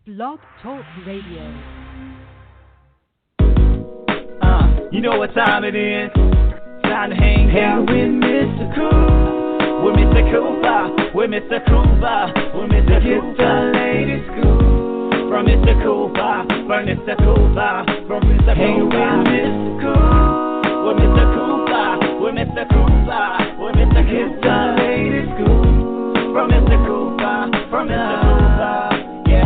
Blog Talk Radio. You know what time it is. Time to hang out with Mr. Coop. With Mr. Coop, with Mr. Coop, with Mr. Coop. Get the latest scoop. From Mr. Coop, from Mr. Coop, from Mr. Coop. Hang with Mr. Coop. With Mr. Coop, with Mr. Coop, with Mr. Coop. Get the latest scoop. From Mr. Coop, from Mr. Coop. Yeah.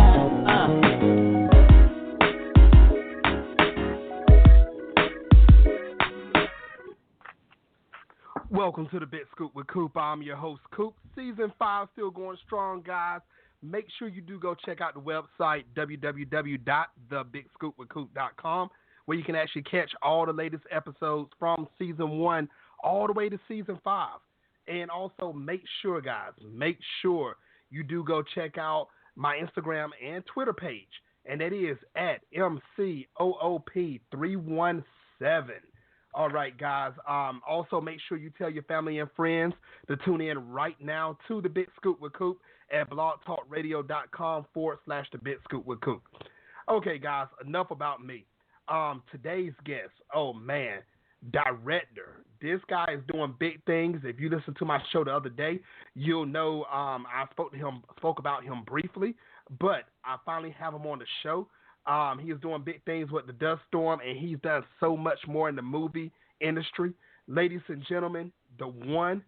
Welcome to the Big Scoop with Coop. I'm your host, Coop. Season 5 still going strong, guys. Make sure you do go check out the website, www.thebigscoopwithcoop.com, where you can actually catch all the latest episodes from Season 1 all the way to Season 5. And also make sure, guys, you do go check out my Instagram and Twitter page, and that is at MCOOP317. All right, guys. Also, make sure you tell your family and friends to tune in right now to the Big Scoop with Coop at blogtalkradio.com/the Big Scoop with Coop. Okay, guys, enough about me. Today's guest, oh man, director. This guy is doing big things. If you listen to my show the other day, you'll know I spoke about him briefly, but I finally have him on the show. He is doing big things with the Dust Storm, and he's done so much more in the movie industry. Ladies and gentlemen, the one,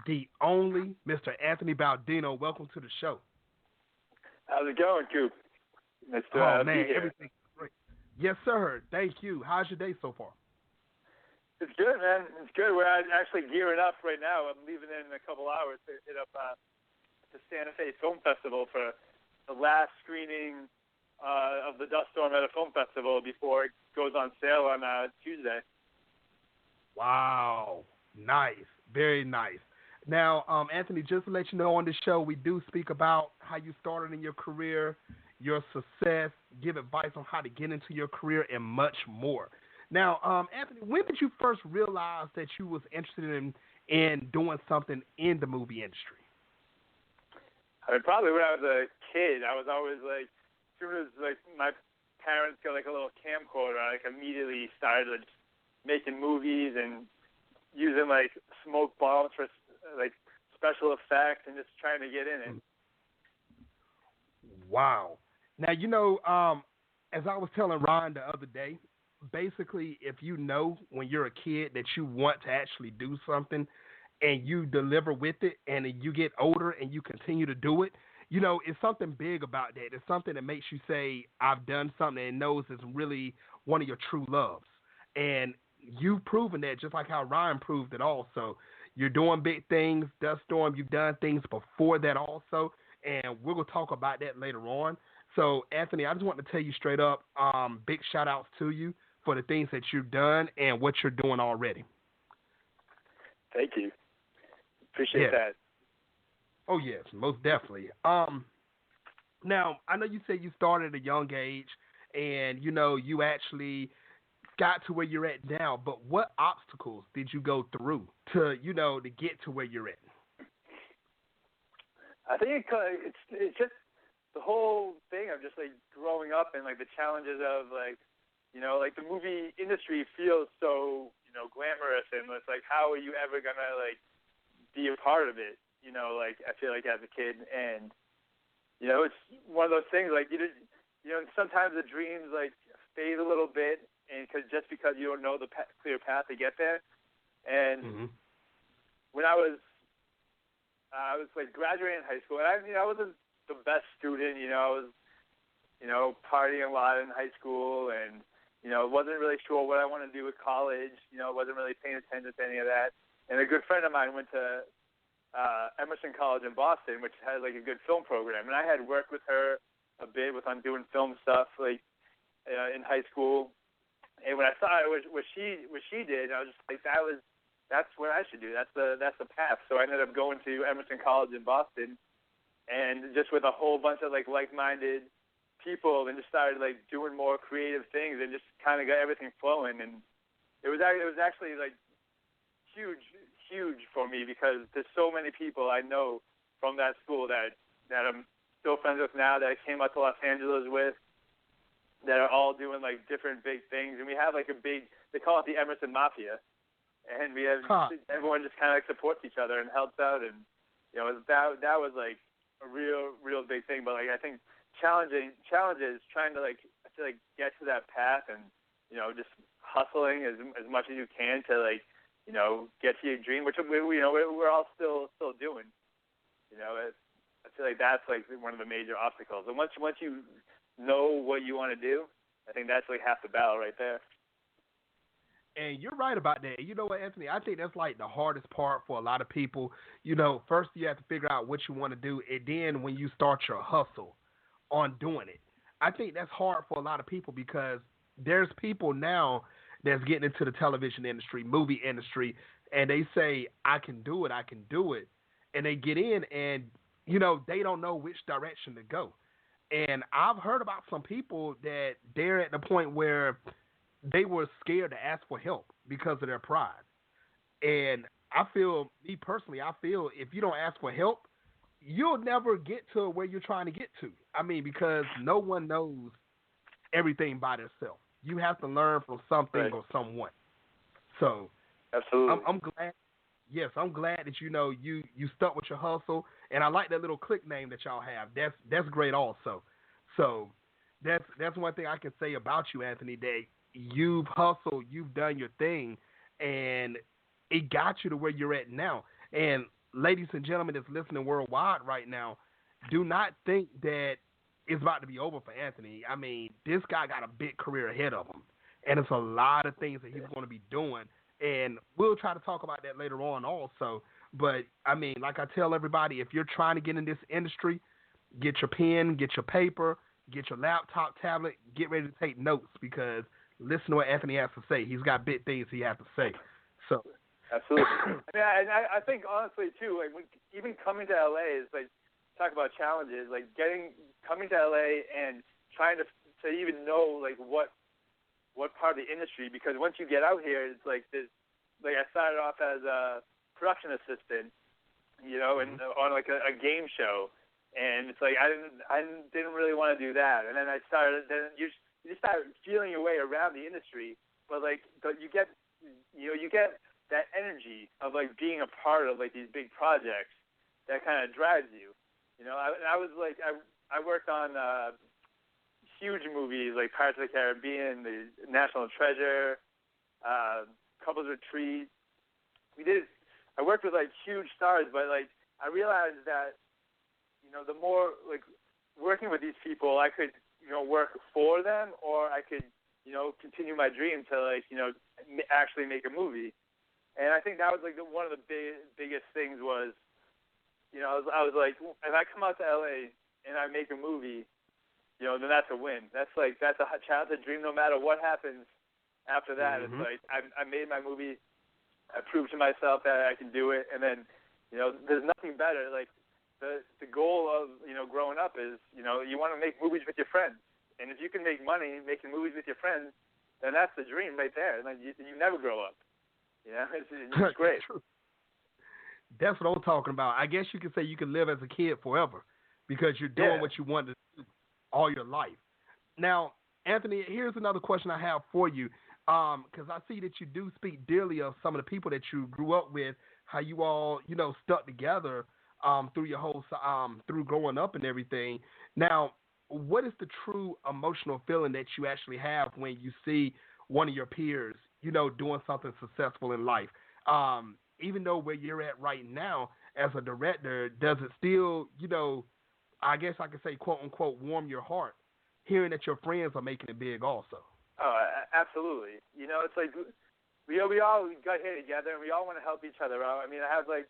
the only, Mr. Anthony Baldino. Welcome to the show. How's it going, Coop? Nice to be here. Everything's great. Yes, sir. Thank you. How's your day so far? It's good, man. It's good. We're actually gearing up right now. I'm leaving in a couple hours to hit up the Santa Fe Film Festival for the last screening of the Dust Storm at a film festival before it goes on sale on Tuesday. Wow. Nice. Very nice. Now, Anthony, just to let you know, on this show, we do speak about how you started in your career, your success, give advice on how to get into your career, and much more. Now, Anthony, when did you first realize that you was interested in doing something in the movie industry? I mean, probably when I was a kid. I was always like, as soon as like my parents got like a little camcorder, I like immediately started like, making movies and using like smoke bombs for like special effects and just trying to get in it. Wow. Now, you know, as I was telling Ryan the other day, basically if you know when you're a kid that you want to actually do something and you deliver with it and you get older and you continue to do it, you know, it's something big about that. It's something that makes you say, I've done something, and knows it's really one of your true loves. And you've proven that, just like how Ryan proved it also. You're doing big things, Dust Storm. You've done things before that also, and we're going to talk about that later on. So, Anthony, I just want to tell you straight up, big shout-outs to you for the things that you've done and what you're doing already. Thank you. Appreciate that. Oh, yes, most definitely. Now, I know you said you started at a young age and, you know, you actually got to where you're at now, but what obstacles did you go through to, you know, to get to where you're at? I think it's just the whole thing of just, like, growing up and, like, the challenges of, like, you know, like, the movie industry feels so, you know, glamorous, and it's like, how are you ever going to, like, be a part of it? You know, like, I feel like as a kid, and, you know, it's one of those things, like, you know, sometimes the dreams, like, fade a little bit, and just because you don't know the clear path to get there. And when I was like, graduating high school, and I wasn't the best student, you know, I was, you know, partying a lot in high school, and, you know, wasn't really sure what I wanted to do with college, you know, wasn't really paying attention to any of that. And a good friend of mine went to Emerson College in Boston, which had like a good film program, and I had worked with her a bit on doing film stuff like in high school. And when I saw what she did, I was just like, that's what I should do. That's the path. So I ended up going to Emerson College in Boston, and just with a whole bunch of like-minded people, and just started like doing more creative things, and just kind of got everything flowing. And it was actually like huge for me, because there's so many people I know from that school that I'm still friends with now that I came out to Los Angeles with, that are all doing like different big things, and we have like they call it the Emerson Mafia, and we have everyone just kind of like supports each other and helps out, and you know that was like a real big thing. But like I think challenges trying to like I feel like get to that path and you know just hustling as much as you can to like you know get to your dream, which we're all still doing. You know, I feel like that's like one of the major obstacles. And once you know what you want to do, I think that's like half the battle right there. And you're right about that. You know what, Anthony? I think that's like the hardest part for a lot of people. You know, first you have to figure out what you want to do, and then when you start your hustle on doing it. I think that's hard for a lot of people because there's people now that's getting into the television industry, movie industry, and they say, I can do it. And they get in and, you know, they don't know which direction to go. And I've heard about some people that they're at the point where they were scared to ask for help because of their pride. And I feel if you don't ask for help, you'll never get to where you're trying to get to. I mean, because no one knows everything by themselves. You have to learn from something or someone. So absolutely, I'm glad. Yes, I'm glad that you know you stuck with your hustle, and I like that little click name that y'all have. That's great also. So that's one thing I can say about you, Anthony. That you've hustled, you've done your thing, and it got you to where you're at now. And ladies and gentlemen that's listening worldwide right now, do not think that it's about to be over for Anthony. I mean, this guy got a big career ahead of him, and it's a lot of things that he's going to be doing. And we'll try to talk about that later on also. But, I mean, like I tell everybody, if you're trying to get in this industry, get your pen, get your paper, get your laptop, tablet, get ready to take notes because listen to what Anthony has to say. He's got big things he has to say. So absolutely. I think, honestly, too, like even coming to L.A. is like, talk about challenges, like coming to LA and trying to even know like what part of the industry, because once you get out here, it's like this. Like I started off as a production assistant, you know, and on like a game show, and it's like I didn't really want to do that, and then then you start feeling your way around the industry, but you get that energy of like being a part of like these big projects that kind of drives you. You know, I was like, I worked on huge movies like Pirates of the Caribbean, the National Treasure, Couples Retreat. I worked with like huge stars, but like I realized that, you know, the more like working with these people, I could, you know, work for them, or I could, you know, continue my dream to like, you know, actually make a movie. And I think that was like one of the biggest things was, you know, I was like, if I come out to LA and I make a movie, you know, then that's a win. That's a childhood dream. No matter what happens after that, it's like I made my movie. I proved to myself that I can do it, and then, you know, there's nothing better. Like the goal of, you know, growing up is, you know, you want to make movies with your friends, and if you can make money making movies with your friends, then that's the dream right there. And you never grow up. You know, it's great. That's what I'm talking about. I guess you could say you can live as a kid forever because you're doing what you want to do all your life. Now, Anthony, here's another question I have for you because I see that you do speak dearly of some of the people that you grew up with, how you all, you know, stuck together through your whole through growing up and everything. Now, what is the true emotional feeling that you actually have when you see one of your peers, you know, doing something successful in life? Even though where you're at right now as a director, does it still, you know, I guess I could say, quote unquote, warm your heart, hearing that your friends are making it big also? Oh, absolutely. You know, it's like we all got here together and we all want to help each other out. I mean, I have like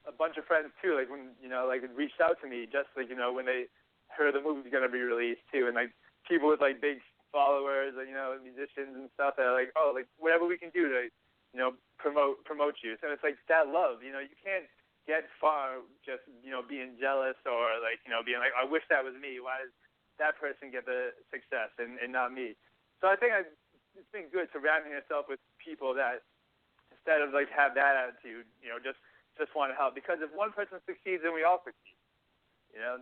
a bunch of friends too, like when, you know, like reached out to me just like, you know, when they heard the movie's going to be released too. And like people with like big followers and, you know, musicians and stuff that are like, oh, like whatever we can do to, you know, promote you. So it's like that love, you know, you can't get far just, you know, being jealous or like, you know, being like, I wish that was me. Why does that person get the success and not me? So I think it's been good surrounding yourself with people that instead of like have that attitude, you know, just want to help. Because if one person succeeds, then we all succeed. You know,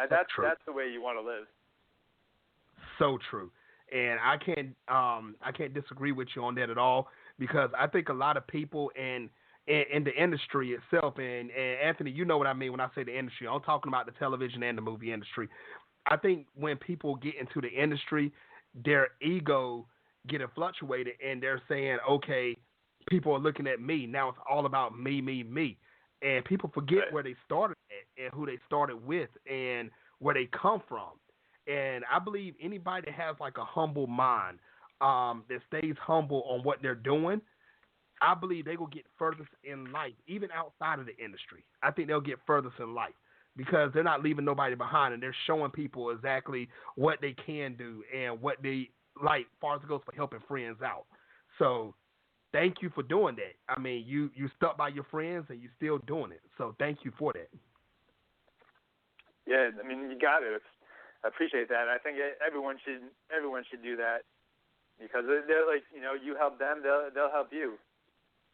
that's true. That's the way you want to live. So true. And I can't disagree with you on that at all, because I think a lot of people in the industry itself, and Anthony, you know what I mean when I say the industry. I'm talking about the television and the movie industry. I think when people get into the industry, their ego get fluctuated, and they're saying, okay, people are looking at me. Now it's all about me, me, me. And people forget where they started at and who they started with and where they come from. And I believe anybody that has like a humble mind, that stays humble on what they're doing, I believe they will get furthest in life, even outside of the industry. I think they'll get furthest in life because they're not leaving nobody behind, and they're showing people exactly what they can do and what they like, as far as it goes for helping friends out. So thank you for doing that. I mean, you stuck by your friends and you're still doing it. So thank you for that. Yeah, I mean, you got it. I appreciate that. I think everyone should do that, because they're like, you know, you help them, they'll help you.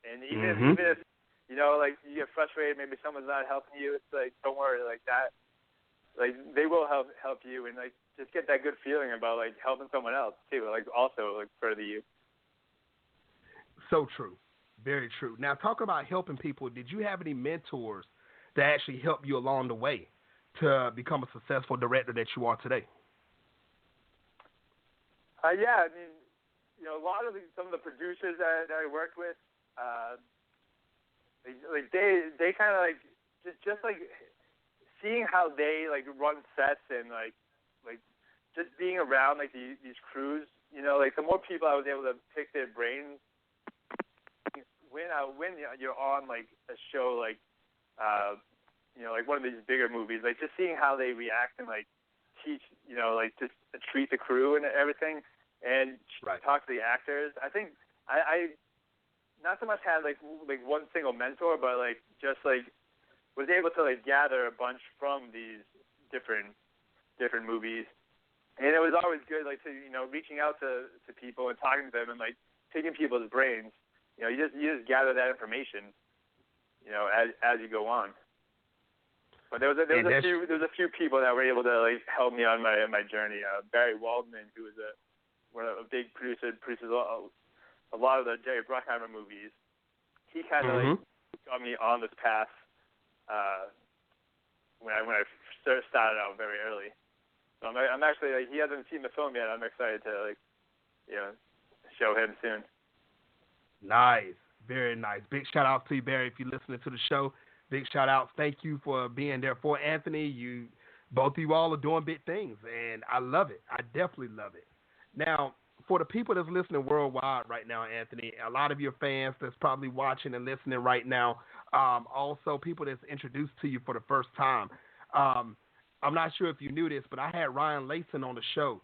And even if you know, like, you get frustrated, maybe someone's not helping you, it's like, don't worry, like that, like they will help you, and like just get that good feeling about like helping someone else too, like also like further you. So true, very true. Now, talk about helping people. Did you have any mentors that actually helped you along the way to become a successful director that you are today? Yeah, I mean, you know, some of the producers that I worked with, they kind of like just like seeing how they like run sets and like just being around like these crews, you know, like the more people I was able to pick their brains when you're on like a show like you know, like one of these bigger movies, like just seeing how they react and like teach, you know, like just treat the crew and everything, and talk to the actors. I think I not so much had like one single mentor, but like just like was able to like gather a bunch from these different movies, and it was always good like to, you know, reaching out to people and talking to them and like picking people's brains. You know, you just gather that information, you know, as you go on. But there was a few people that were able to like help me on my journey. Barry Waldman, who was a big produces a lot of the Jerry Bruckheimer movies. He kind of like got me on this path when I started out very early. So I'm actually like, he hasn't seen the film yet. I'm excited to like, you know, show him soon. Nice, very nice. Big shout out to you, Barry, if you're listening to the show. Big shout out. Thank you for being there for Anthony. Both of you all are doing big things, and I love it. I definitely love it. Now, for the people that's listening worldwide right now, Anthony, a lot of your fans that's probably watching and listening right now, also people that's introduced to you for the first time. I'm not sure if you knew this, but I had Ryan Layson on the show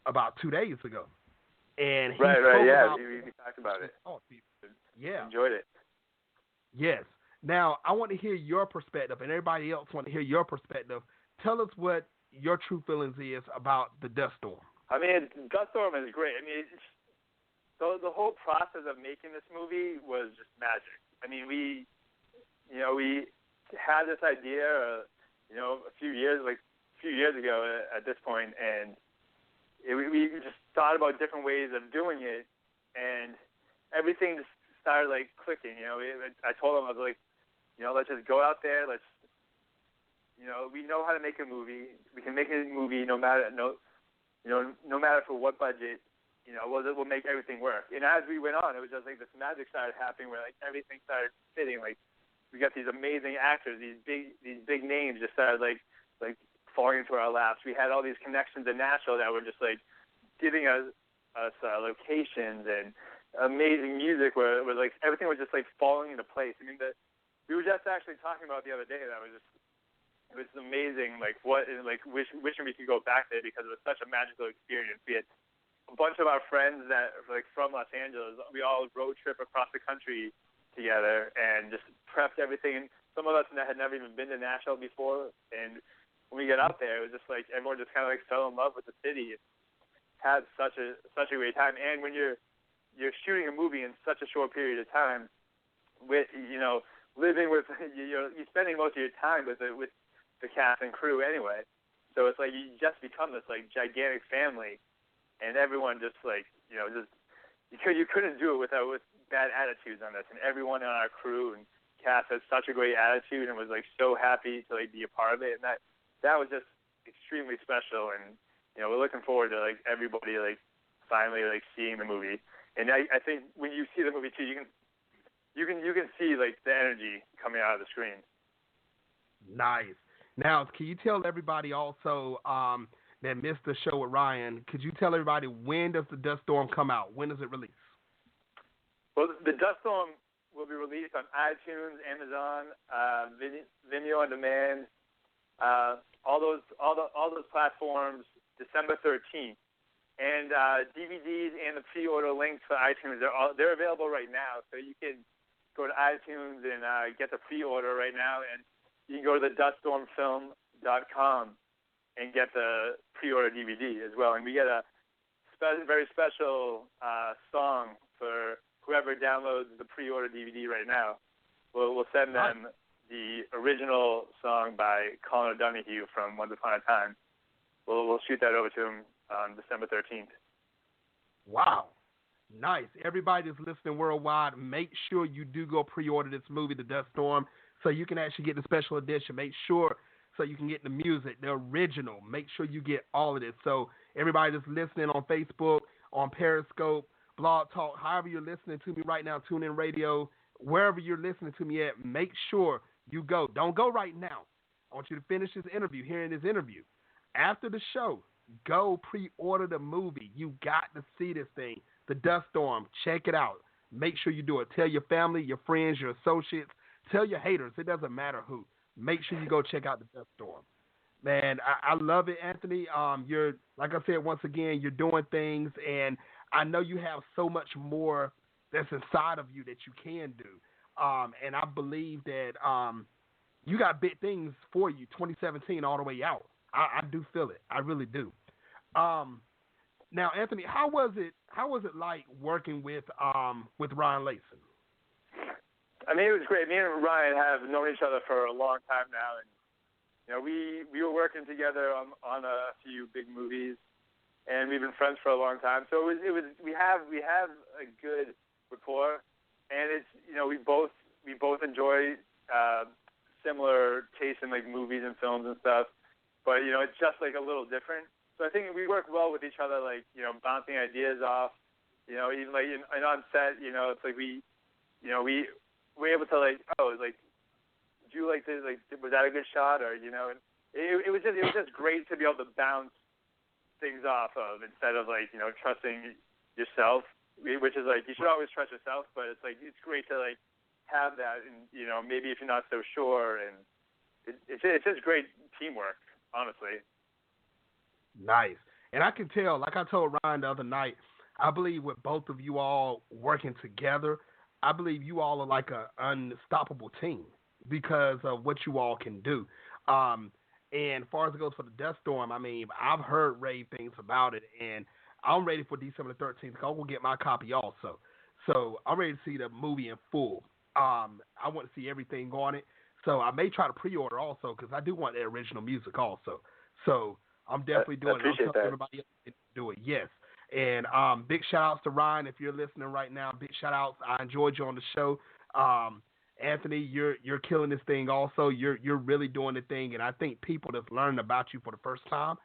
about 2 days ago. And he we talked about it. Yeah. Enjoyed it. Yes. Now, I want to hear your perspective, and everybody else want to hear your perspective. Tell us what your true feelings is about the Dust Storm. I mean, Dust Storm is great. I mean, the whole process of making this movie was just magic. I mean, we had this idea, you know, a few years ago at this point, and we just thought about different ways of doing it, and everything just started like clicking. You know, I told him, I was like, you know, let's just go out there. Let's, you know, we know how to make a movie. We can make a movie no matter for what budget. You know, we'll make everything work. And as we went on, it was just like this magic started happening where like everything started fitting. Like we got these amazing actors, these big names just started like falling into our laps. We had all these connections in Nashville that were just like giving us locations and amazing music where it was like everything was just like falling into place. I mean, we were just actually talking about the other day that it was amazing, like wishing we could go back there because it was such a magical experience. We had a bunch of our friends that like from Los Angeles, we all road trip across the country together and just prepped everything. And some of us had never even been to Nashville before, and when we got out there, it was just like everyone just kind of like fell in love with the city. It had such a great time, and when you're shooting a movie in such a short period of time, with, you know, living with you're spending most of your time with the cast and crew anyway. So it's like you just become this like gigantic family, and everyone just like just you couldn't do it with bad attitudes on this, and everyone on our crew and cast had such a great attitude and was like so happy to like be a part of it, and that was just extremely special. And we're looking forward to like everybody like finally like seeing the movie. And I think when you see the movie too, you can see like the energy coming out of the screen. Nice. Now, can you tell everybody also that missed the show with Ryan? Could you tell everybody when does the Dust Storm come out? When does it release? Well, the Dust Storm will be released on iTunes, Amazon, Vimeo on Demand, all those platforms, December 13th. And DVDs and the pre-order links for iTunes they're available right now, so you can go to iTunes and get the pre-order right now, and you can go to the duststormfilm.com and get the pre-order DVD as well. And we get a very special song for whoever downloads the pre-order DVD right now. We'll send them the original song by Colin O'Donoghue from Once Upon a Time. We'll shoot that over to them on December 13th. Wow. Nice. Everybody that's listening worldwide, make sure you do go pre-order this movie, The Dust Storm, so you can actually get the special edition. Make sure so you can get the music, the original. Make sure you get all of this. So everybody that's listening on Facebook, on Periscope, Blog Talk, however you're listening to me right now, TuneIn Radio, wherever you're listening to me at, make sure you go. Don't go right now. I want you to finish this interview, hearing this interview. After the show, go pre-order the movie. You got to see this thing, The Dust Storm. Check it out. Make sure you do it. Tell your family, your friends, your associates. Tell your haters. It doesn't matter who. Make sure you go check out The Dust Storm. Man, I love it, Anthony. You're, like I said, once again, you're doing things, and I know you have so much more that's inside of you that you can do. And I believe that you got big things for you, 2017 all the way out. I do feel it. I really do. Now, Anthony, how was it like working with Ryan Layson? I mean, it was great. Me and Ryan have known each other for a long time now, and we were working together on a few big movies, and we've been friends for a long time. So we have a good rapport, and it's we both enjoy similar taste in like movies and films and stuff, but it's just like a little different. So I think we work well with each other, like bouncing ideas off, even like and on set, it's like we're able to like, do you like this? Like, was that a good shot? Or and it was just great to be able to bounce things off of instead of like trusting yourself, which is like you should always trust yourself, but it's like it's great to like have that, and maybe if you're not so sure, and it's just great teamwork, honestly. Nice. And I can tell, like I told Ryan the other night, I believe with both of you all working together, I believe you all are like an unstoppable team because of what you all can do. And as far as it goes for The Dust Storm, I mean, I've heard rave things about it, and I'm ready for December the 13th. I'm going to get my copy also. So I'm ready to see the movie in full. I want to see everything on it. So I may try to pre-order also because I do want the original music also. So I'm definitely doing it. I'm telling everybody else to do it. Yes. And big shout-outs to Ryan if you're listening right now. Big shout-outs. I enjoyed you on the show. Anthony, you're killing this thing also. You're really doing the thing, and I think people that's learning about you for the first time,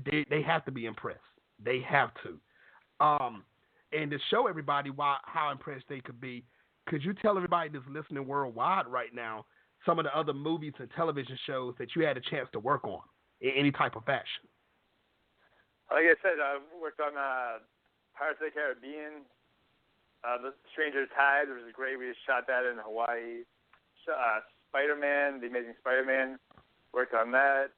they have to be impressed. They have to. And to show everybody how impressed they could be, could you tell everybody that's listening worldwide right now some of the other movies and television shows that you had a chance to work on in any type of fashion? Like I said, I worked on Pirates of the Caribbean, The Stranger Tides, which was great. We shot that in Hawaii. Spider-Man, The Amazing Spider-Man, worked on that.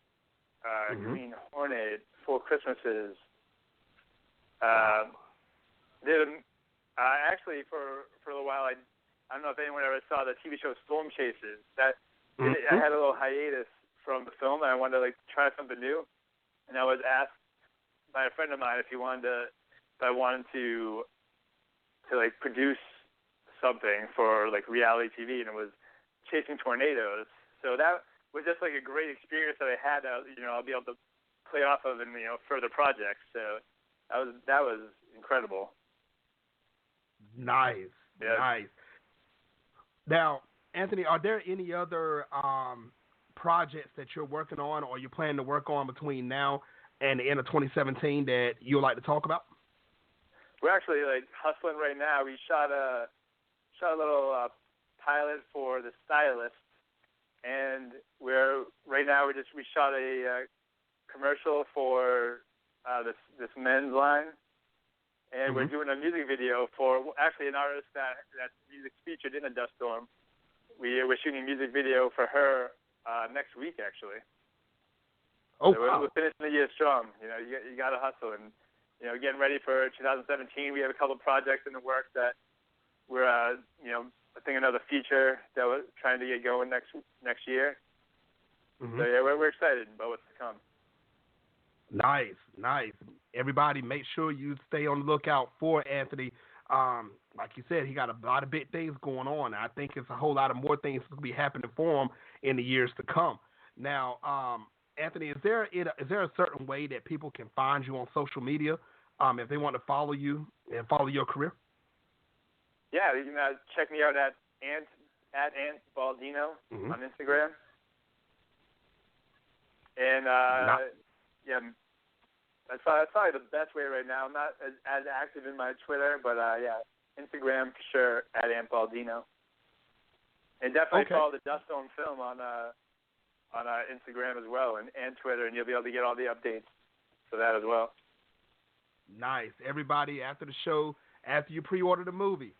Green Hornet, Four Christmases. Actually, for a little while, I don't know if anyone ever saw the TV show Storm Chasers. I had a little hiatus from the film, and I wanted to like try something new. And I was asked by a friend of mine if I wanted to like produce something for like reality TV, and it was chasing tornadoes. So that was just like a great experience that I had that, you know, I'll be able to play off of in, you know, further projects. So that was incredible. Nice. Yeah. Nice. Now, Anthony, are there any other projects that you're working on or you plan to work on between now and the end of 2017 that you'd like to talk about? We're actually like hustling right now. We shot a little pilot for The Stylist, and we shot a commercial for this men's line, and we're doing a music video for actually an artist that music's featured in a Dust Storm. We're shooting a music video for her next week, actually. Oh, so wow. We're finishing the year strong. You know, you got to hustle, and you know, getting ready for 2017. We have a couple of projects in the works that we're, you know, I think another feature that we're trying to get going next year. So yeah, we're excited about what's to come. Nice. Everybody, make sure you stay on the lookout for Anthony. Like you said, he got a lot of big things going on. I think it's a whole lot of more things that will be happening for him in the years to come. Now, Anthony, is there a certain way that people can find you on social media if they want to follow you and follow your career? Yeah, you can check me out at Ant Baldino on Instagram. And yeah, that's probably the best way right now. I'm not as active in my Twitter, but yeah, Instagram for sure at Ant Baldino. And definitely follow the Dust Storm Film on Instagram as well and Twitter, and you'll be able to get all the updates for that as well. Nice. Everybody, after the show, after you pre-order the movie,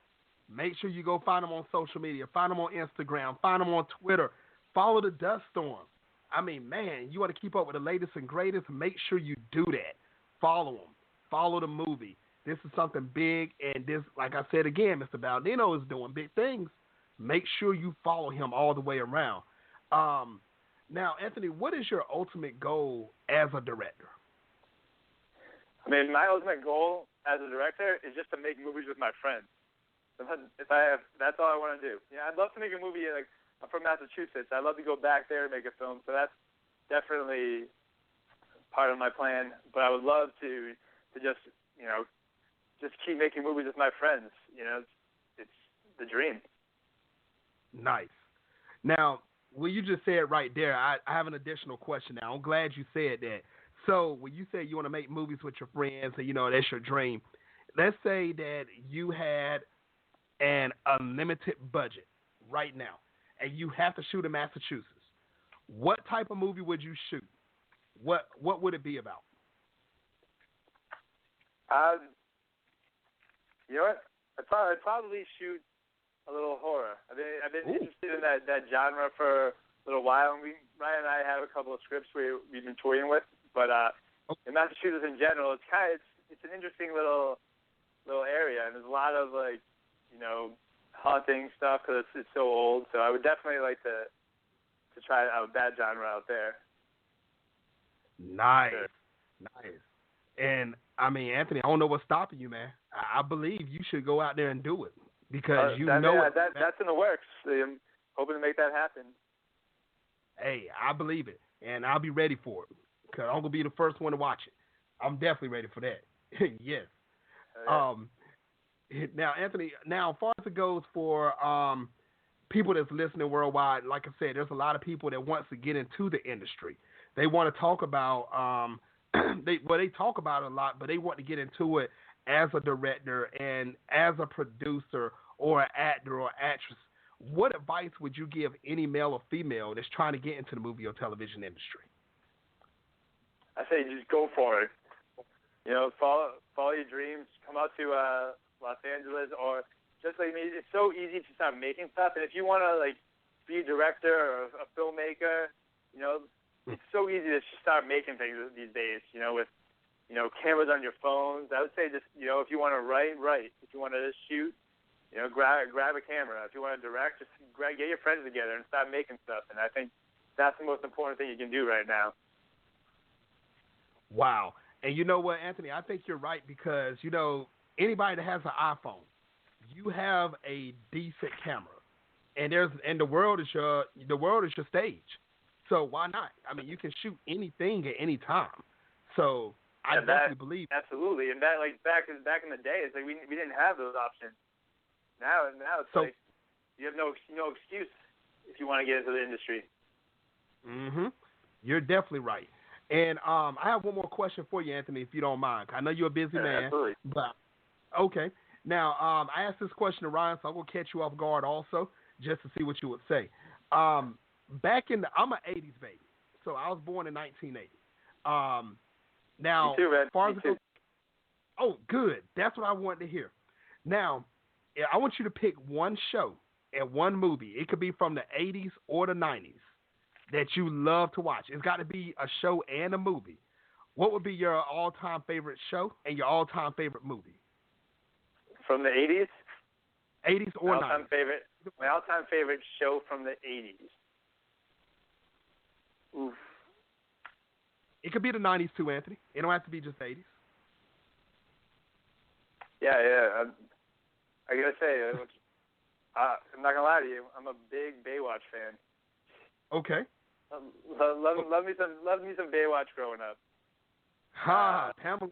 make sure you go find them on social media. Find them on Instagram. Find them on Twitter. Follow the Dust Storm. I mean, man, you want to keep up with the latest and greatest, make sure you do that. Follow them. Follow the movie. This is something big, and this, like I said again, Mr. Baldino is doing big things. Make sure you follow him all the way around. Now, Anthony, what is your ultimate goal as a director? I mean, my ultimate goal as a director is just to make movies with my friends. That's all I want to do. Yeah, I'd love to make a movie. Like, I'm from Massachusetts. I'd love to go back there and make a film. So that's definitely part of my plan. But I would love to just, you know, just keep making movies with my friends. You know, it's the dream. Nice. Now, well, you just said right there, I have an additional question now. I'm glad you said that. So when you say you want to make movies with your friends and, you know, that's your dream, let's say that you had an unlimited budget right now and you have to shoot in Massachusetts. What type of movie would you shoot? What would it be about? You know what? I'd probably shoot a little horror. I've been interested in that genre for a little while, and Ryan and I have a couple of scripts we've been toying with. But in Massachusetts in general, it's an interesting little area, and there's a lot of, like, you know, haunting stuff because it's so old. So I would definitely like to try out that genre out there. Nice, sure. Nice. And I mean, Anthony, I don't know what's stopping you, man. I believe you should go out there and do it because that's in the works. I'm hoping to make that happen. Hey, I believe it, and I'll be ready for it because I'm gonna be the first one to watch it. I'm definitely ready for that. Yes. Now, Anthony, as far as it goes for people that's listening worldwide, like I said, there's a lot of people that wants to get into the industry. They want to talk about they talk about it a lot, but they want to get into it as a director and as a producer or an actor or actress. What advice would you give any male or female that's trying to get into the movie or television industry? I say just go for it. You know, follow your dreams. Come out to Los Angeles, or just like me. It's so easy to start making stuff, and if you want to like be a director or a filmmaker, you know, it's so easy to start making things these days. You know, with cameras on your phones. I would say just if you want to write. If you want to just shoot, grab a camera. If you want to direct, just get your friends together and start making stuff. And I think that's the most important thing you can do right now. Wow. And you know what, Anthony? I think you're right because anybody that has an iPhone, you have a decent camera, and the world is your stage. So why not? I mean, you can shoot anything at any time. So I definitely believe. Absolutely, and that like back in the day, it's like we didn't have those options. Now it's like you have no excuse if you want to get into the industry. Mhm. You're definitely right. And I have one more question for you, Anthony, if you don't mind. I know you're a busy man. Absolutely. But okay. Now, I asked this question to Ryan, so I'm gonna catch you off guard also, just to see what you would say. I'm an '80s baby, so I was born in 1980. Now, me too, Red. as far Me as too. oh, good. That's what I wanted to hear. Now, I want you to pick one show and one movie. It could be from the 80s or the 90s that you love to watch. It's got to be a show and a movie. What would be your all-time favorite show and your all-time favorite movie? From the 80s? 80s or 90s? My all-time favorite show from the 80s. Oof. It could be the 90s too, Anthony. It don't have to be just the 80s. Yeah. I gotta say, I'm not gonna lie to you. I'm a big Baywatch fan. Okay. Love me some Baywatch growing up. Pamela.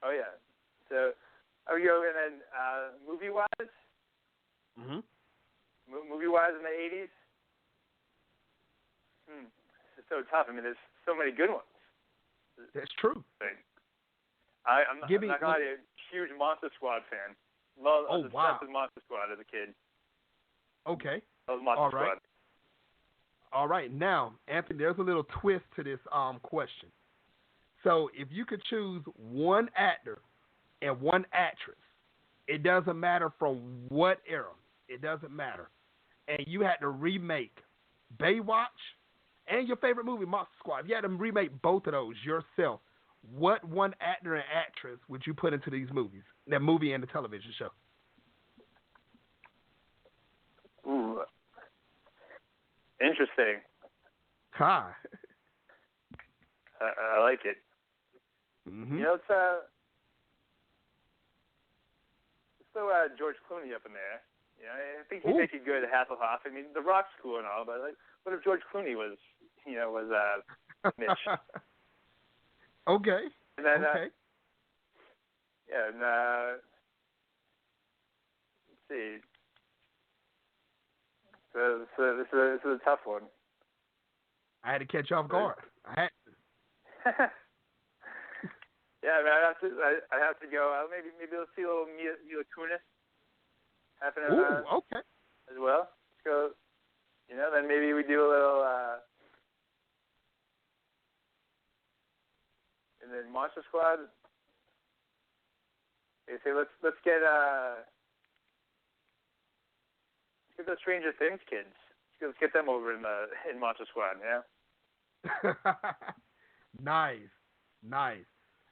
Oh yeah. So I would go, and then movie-wise. Mhm. Movie-wise in the 80s. It's so tough. I mean, there's so many good ones. That's true. I'm not gonna lie to you. Huge Monster Squad fan. I was obsessed with Monster Squad as a kid. Okay. I love Monster Squad. All right. Now, Anthony, there's a little twist to this question. So, if you could choose one actor and one actress, it doesn't matter from what era. It doesn't matter. And you had to remake Baywatch and your favorite movie, Monster Squad. If you had to remake both of those yourself, what one actor and actress would you put into these movies, that movie and the television show? Ooh. Interesting. I like it. Mm-hmm. You know, it's still George Clooney up in there. You know, I think he'd make a good Hasselhoff. I mean, The Rock's cool and all, but like, what if George Clooney was Mitch? Okay. And then, okay. Yeah, and let's see. So this is a tough one. I had to catch you off guard. I had to. Yeah, I mean, I have to go. Maybe let's see a little Mila Kunis happening. Okay. As well. Let's go. You know, then maybe we do a little. And then Monster Squad. They say let's get those Stranger Things kids. Let's get them over in Monster Squad. Yeah. Nice.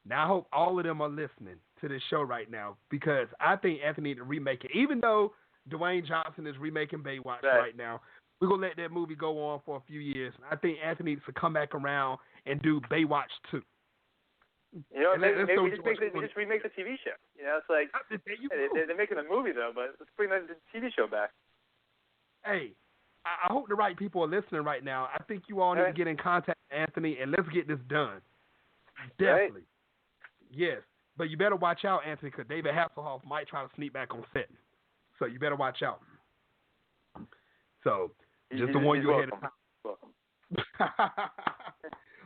Now I hope all of them are listening to this show right now, because I think Anthony needs to remake it. Even though Dwayne Johnson is remaking Baywatch right now, we're going to let that movie go on for a few years. I think Anthony needs to come back around and do Baywatch 2. You know, maybe we just remake the TV show. You know, it's like they're making a movie though, but let's bring the TV show back. Hey, I hope the right people are listening right now. I think you all need to get in contact with Anthony and let's get this done. Definitely. Right. Yes, but you better watch out, Anthony, because David Hasselhoff might try to sneak back on set. So you better watch out. So just to warn you ahead of time. Welcome.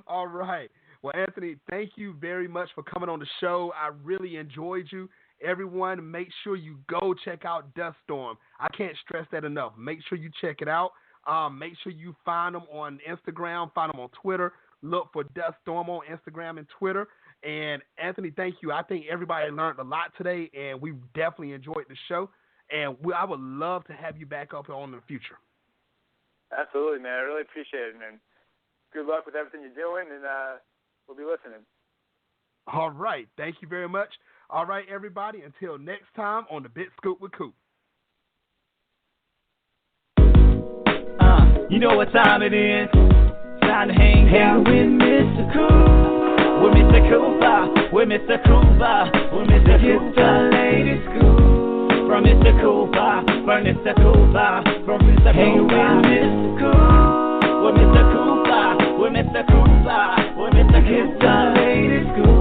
All right. Well, Anthony, thank you very much for coming on the show. I really enjoyed you. Everyone, make sure you go check out Dust Storm. I can't stress that enough. Make sure you check it out. Make sure you find them on Instagram, find them on Twitter. Look for Dust Storm on Instagram and Twitter. And, Anthony, thank you. I think everybody learned a lot today, and we definitely enjoyed the show. And I would love to have you back up on in the future. Absolutely, man. I really appreciate it, man. Good luck with everything you're doing, and we'll be listening. All right. Thank you very much. All right, everybody. Until next time on the Bit Scoop with Coop. You know what time it is. Time to hang out with Mr. Coop. With Mr. Coop I, with Mr. Coop I, with Mr. Coop the latest scoop. From Mr. Coop I, from Mr. Coop I, from Mr. Coop I. Hang with Mr. Coop. With Mr. Coop I, with Mr. Coop I, with Mr. Coop I. It's the latest scoop.